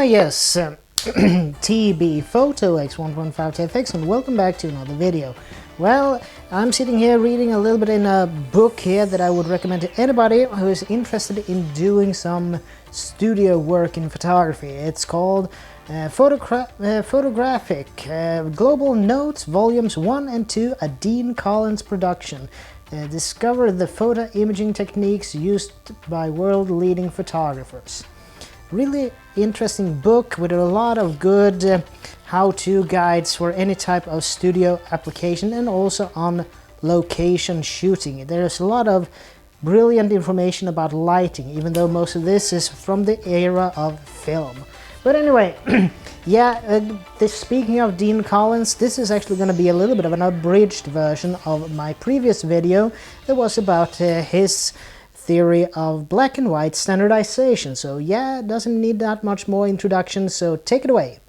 Yes, T.B.Photo X1.5TFX, and welcome back to another video. Well, I'm sitting here reading a little bit in a book here that I would recommend to anybody who is interested in doing some studio work in photography. It's called Photographic Global Notes Volumes 1 and 2, a Dean Collins production. Discover the photo imaging techniques used by world-leading photographers. Really interesting book with a lot of good how-to guides for any type of studio application and also on location shooting. There's a lot of brilliant information about lighting, even though most of this is from the era of film. But anyway, speaking of Dean Collins, this is actually going to be a little bit of an abridged version of my previous video that was about his theory of black and white standardization. So yeah, it doesn't need that much more introduction, so take it away.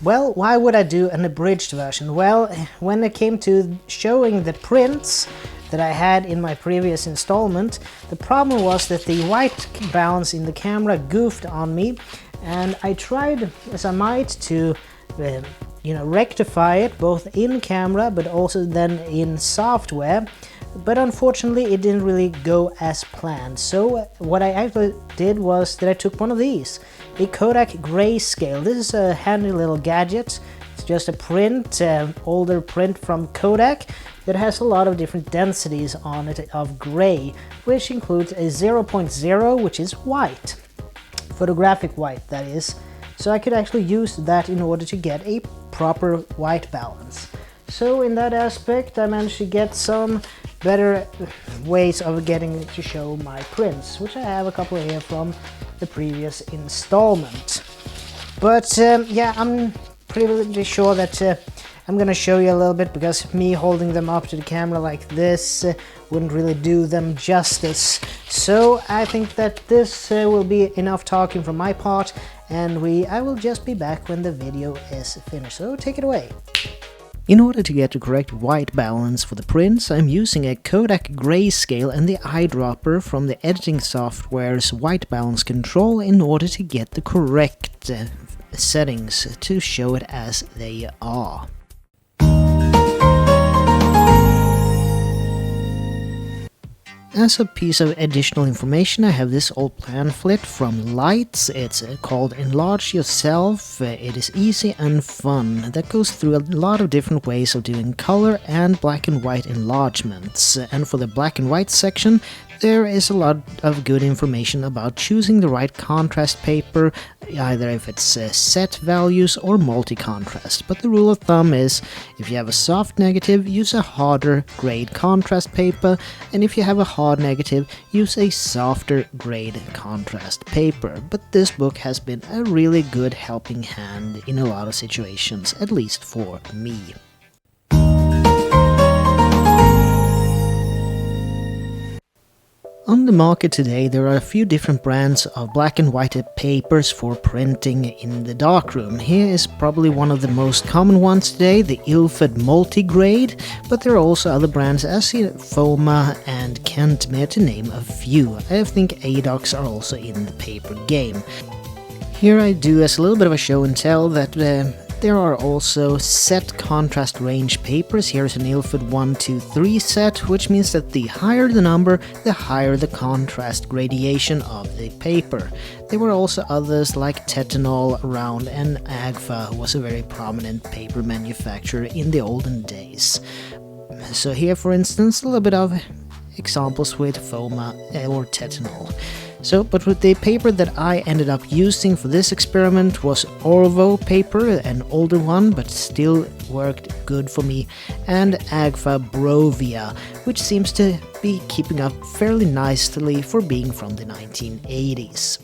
Well, why would I do an abridged version? Well, when it came to showing the prints that I had in my previous installment, the problem was that the white balance in the camera goofed on me, and I tried as I might to rectify it both in camera but also then in software, but unfortunately it didn't really go as planned. So what I actually did was that I took one of these, a Kodak grayscale. This is a handy little gadget. It's just a print, older print from Kodak that has a lot of different densities on it of gray, which includes a 0.0, which is white, photographic white that is. So I could actually use that in order to get a proper white balance. So in that aspect I managed to get some better ways of getting to show my prints, which I have a couple here from the previous installment. But yeah, I'm pretty sure that I'm gonna show you a little bit, because me holding them up to the camera like this wouldn't really do them justice. So I think that this will be enough talking from my part, and I will just be back when the video is finished. So take it away. In order to get the correct white balance for the prints, I'm using a Kodak grayscale and the eyedropper from the editing software's white balance control in order to get the correct settings to show it as they are. As a piece of additional information, I have this old pamphlet from Leitz. It's called Enlarge Yourself. It is easy and fun. That goes through a lot of different ways of doing color and black and white enlargements. And for the black and white section, there is a lot of good information about choosing the right contrast paper, either if it's set values or multi-contrast. But the rule of thumb is, if you have a soft negative, use a harder grade contrast paper, and if you have a hard negative, use a softer grade contrast paper. But this book has been a really good helping hand in a lot of situations, at least for me. On the market today, there are a few different brands of black and white papers for printing in the darkroom. Here is probably one of the most common ones today, the Ilford Multigrade, but there are also other brands as FOMA and Kentmere, to name a few. I think ADOX are also in the paper game. Here I do as a little bit of a show and tell that there are also set contrast range papers. Here's an Ilford 1, 2, 3 set, which means that the higher the number, the higher the contrast gradation of the paper. There were also others like Tetanol around, and Agfa was a very prominent paper manufacturer in the olden days. So here, for instance, a little bit of examples with FOMA or Tetanol. But with the paper that I ended up using for this experiment was Orvo paper, an older one but still worked good for me, and Agfa Brovia, which seems to be keeping up fairly nicely for being from the 1980s.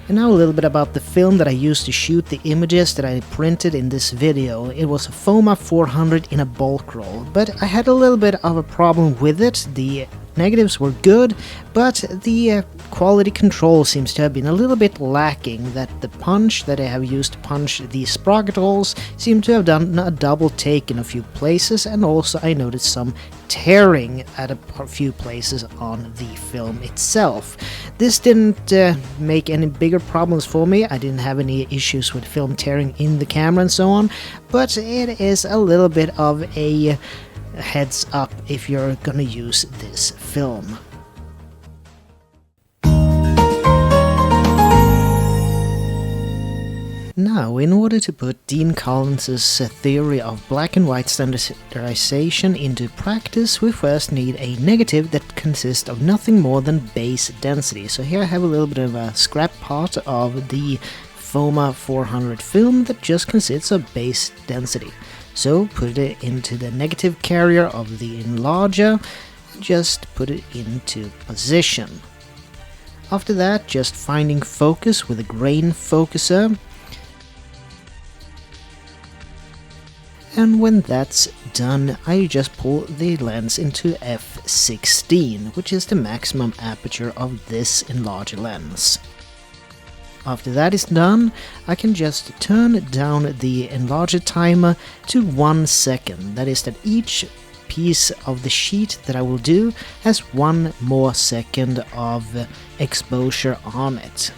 And now a little bit about the film that I used to shoot the images that I printed in this video. It was a FOMA 400 in a bulk roll, but I had a little bit of a problem with it. The negatives were good, but the quality control seems to have been a little bit lacking. That the punch that I have used to punch these sprocket holes seemed to have done a double take in a few places, and also I noticed some tearing at a few places on the film itself. This didn't make any bigger problems for me. I didn't have any issues with film tearing in the camera and so on, but it is a little bit of a heads up if you're gonna use this film. Now, in order to put Dean Collins's theory of black and white standardization into practice, we first need a negative that consists of nothing more than base density. So here I have a little bit of a scrap part of the FOMA 400 film that just consists of base density. So put it into the negative carrier of the enlarger, and just put it into position. After that, just finding focus with a grain focuser. And when that's done, I just pull the lens into f16, which is the maximum aperture of this enlarger lens. After that is done, I can just turn down the enlarger timer to 1 second. That is that each piece of the sheet that I will do has 1 more second of exposure on it.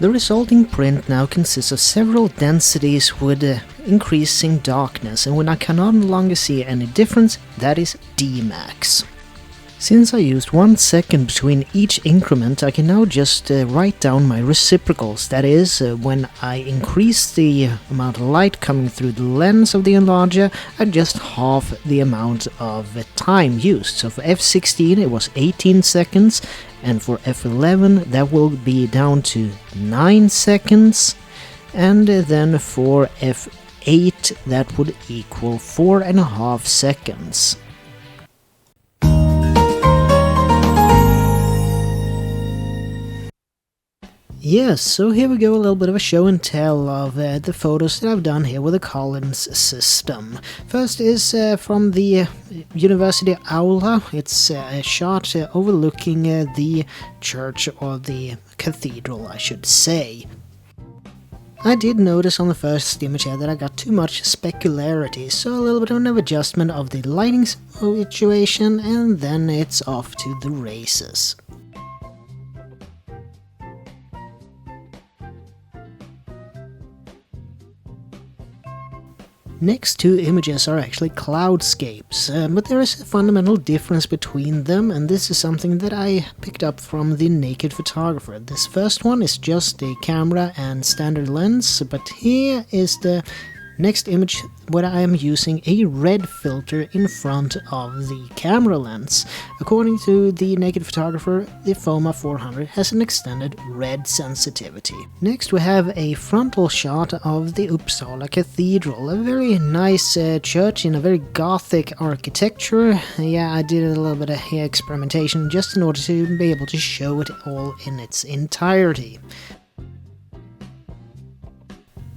The resulting print now consists of several densities with increasing darkness, and when I can no longer see any difference, that is D-max. Since I used 1 second between each increment, I can now just write down my reciprocals. That is, when I increase the amount of light coming through the lens of the enlarger, I just half the amount of time used. So for f16 it was 18 seconds, and for f11 that will be down to 9 seconds, and then for f8 that would equal 4.5 seconds. Yes, so here we go, a little bit of a show and tell of the photos that I've done here with the Collins system. First is from the University Aula. It's a shot overlooking the church, or the cathedral I should say. I did notice on the first image here that I got too much specularity, so a little bit of an adjustment of the lighting situation, and then it's off to the races. Next two images are actually cloudscapes, but there is a fundamental difference between them, and this is something that I picked up from the naked photographer. This first one is just a camera and standard lens, but here is the next image where I am using a red filter in front of the camera lens. According to the naked photographer, the FOMA 400 has an extended red sensitivity. Next we have a frontal shot of the Uppsala Cathedral, a very nice church in a very gothic architecture. Yeah, I did a little bit of hair experimentation just in order to be able to show it all in its entirety.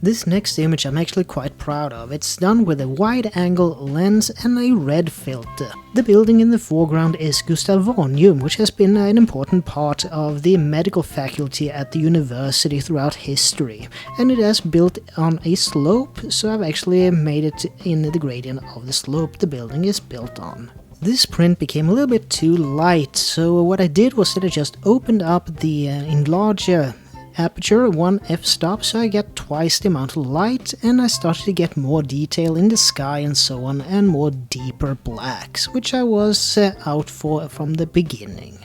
This next image I'm actually quite proud of. It's done with a wide-angle lens and a red filter. The building in the foreground is Gustav Vanium, which has been an important part of the medical faculty at the university throughout history. And it is built on a slope, so I've actually made it in the gradient of the slope the building is built on. This print became a little bit too light, so what I did was that I just opened up the enlarger aperture 1 f-stop, so I get twice the amount of light, and I started to get more detail in the sky and so on, and more deeper blacks, which I was out for from the beginning.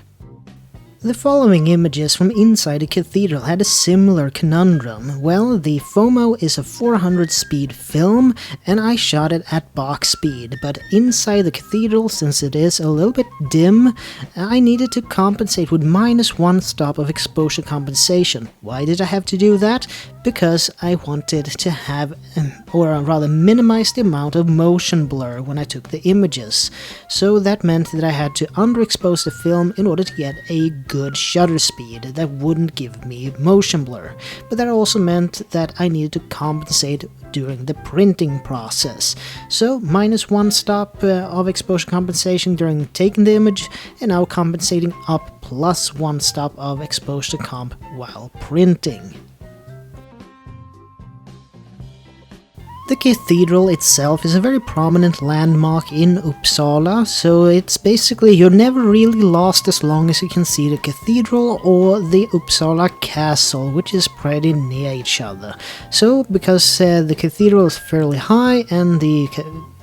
The following images from inside the cathedral had a similar conundrum. Well, the FOMA is a 400 speed film, and I shot it at box speed, but inside the cathedral, since it is a little bit dim, I needed to compensate with -1 stop of exposure compensation. Why did I have to do that? Because I wanted to have, or rather minimize the amount of motion blur when I took the images. So that meant that I had to underexpose the film in order to get a good shutter speed that wouldn't give me motion blur, but that also meant that I needed to compensate during the printing process. So -1 stop of exposure compensation during taking the image, and now compensating up +1 stop of exposure comp while printing. The cathedral itself is a very prominent landmark in Uppsala, so it's basically you're never really lost as long as you can see the cathedral or the Uppsala castle, which is pretty near each other. So because the cathedral is fairly high and the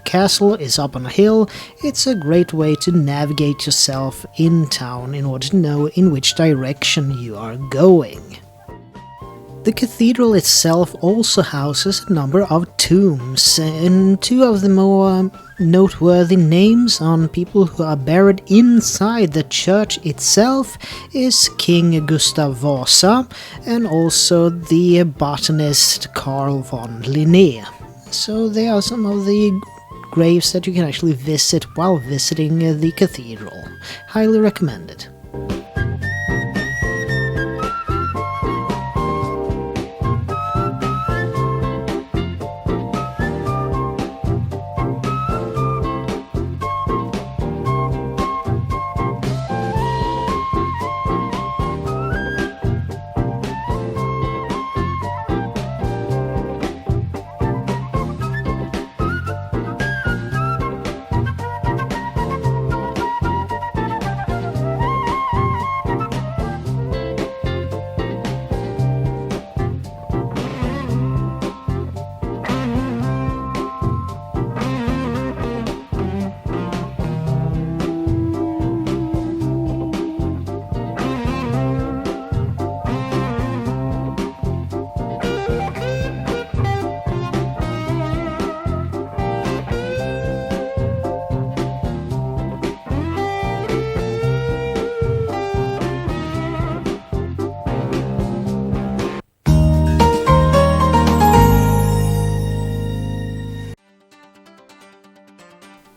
castle is up on a hill, it's a great way to navigate yourself in town in order to know in which direction you are going. The cathedral itself also houses a number of tombs, and two of the more noteworthy names on people who are buried inside the church itself is King Gustav Vasa and also the botanist Carl von Linné. So they are some of the graves that you can actually visit while visiting the cathedral. Highly recommended.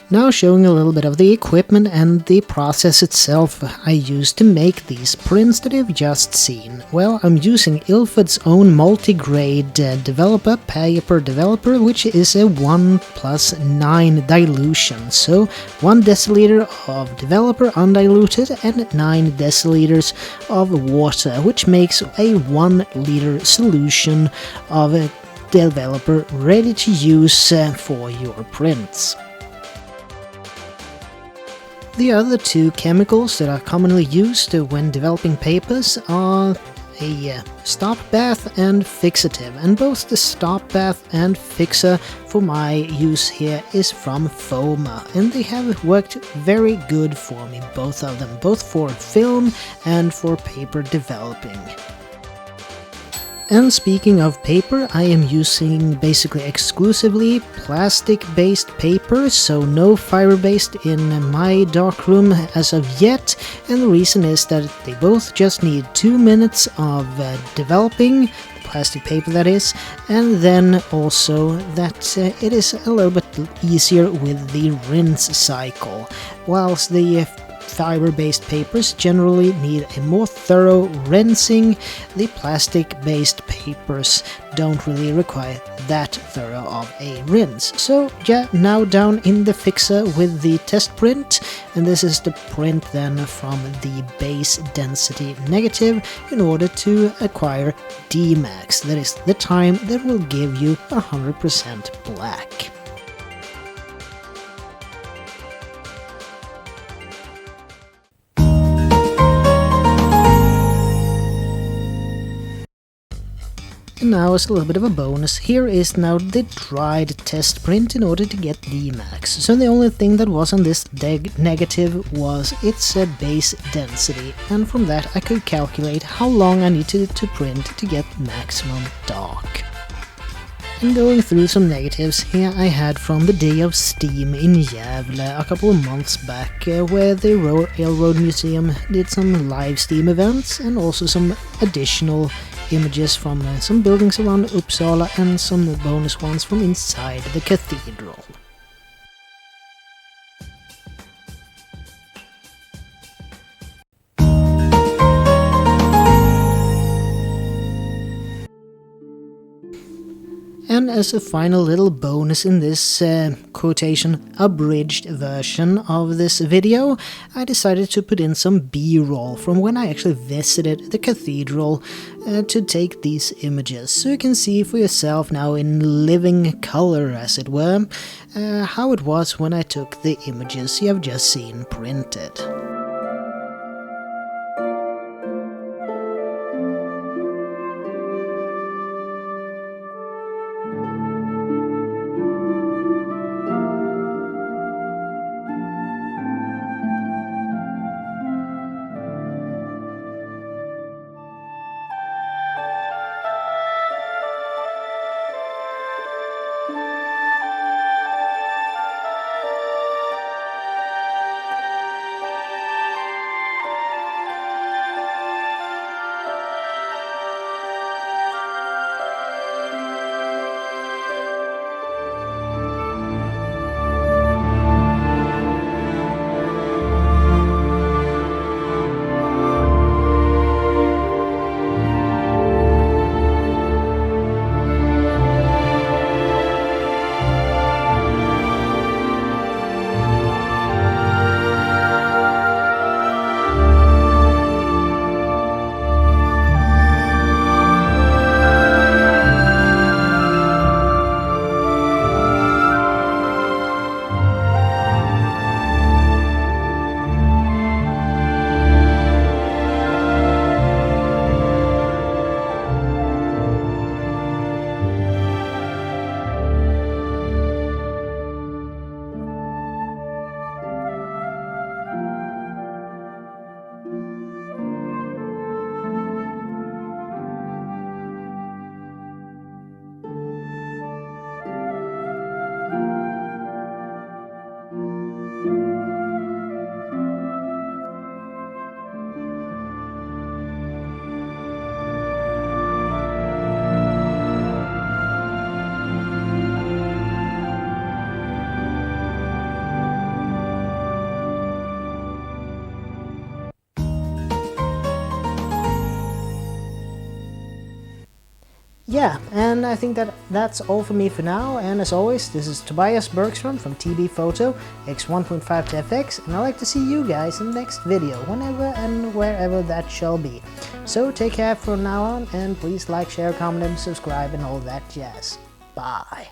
Now showing a little bit of the equipment and the process itself I used to make these prints that you've just seen. Well, I'm using Ilford's own multi-grade paper developer, which is a 1+9 dilution. So 1 deciliter of developer undiluted and 9 deciliters of water, which makes a 1 liter solution of a developer ready to use for your prints. The other two chemicals that are commonly used when developing papers are a stop bath and fixative, and both the stop bath and fixer for my use here is from FOMA, and they have worked very good for me, both of them, both for film and for paper developing. And speaking of paper, I am using basically exclusively plastic-based paper, so no fiber-based in my darkroom as of yet, and the reason is that they both just need 2 minutes of developing, the plastic paper that is, and then also that it is a little bit easier with the rinse cycle, whilst the fiber-based papers generally need a more thorough rinsing. The plastic-based papers don't really require that thorough of a rinse. So yeah, now down in the fixer with the test print, and this is the print then from the base density negative in order to acquire Dmax, that is the time that will give you 100% black. And now as a little bit of a bonus, here is now the dried test print in order to get Dmax. So the only thing that was on this negative was its base density, and from that I could calculate how long I needed to print to get maximum dark. And going through some negatives, here I had from the Day of Steam in Gävle a couple of months back, where the Railroad Museum did some live Steam events, and also some additional images from some buildings around Uppsala and some bonus ones from inside the cathedral. And as a final little bonus in this quotation abridged version of this video, I decided to put in some B-roll from when I actually visited the cathedral to take these images, so you can see for yourself now in living color, as it were, how it was when I took the images you have just seen printed. Yeah, and I think that's all for me for now, and as always, this is Tobias Bergström from T.B.Photo, X1.5 to FX, and I'd like to see you guys in the next video, whenever and wherever that shall be. So take care from now on, and please like, share, comment, and subscribe, and all that jazz. Bye.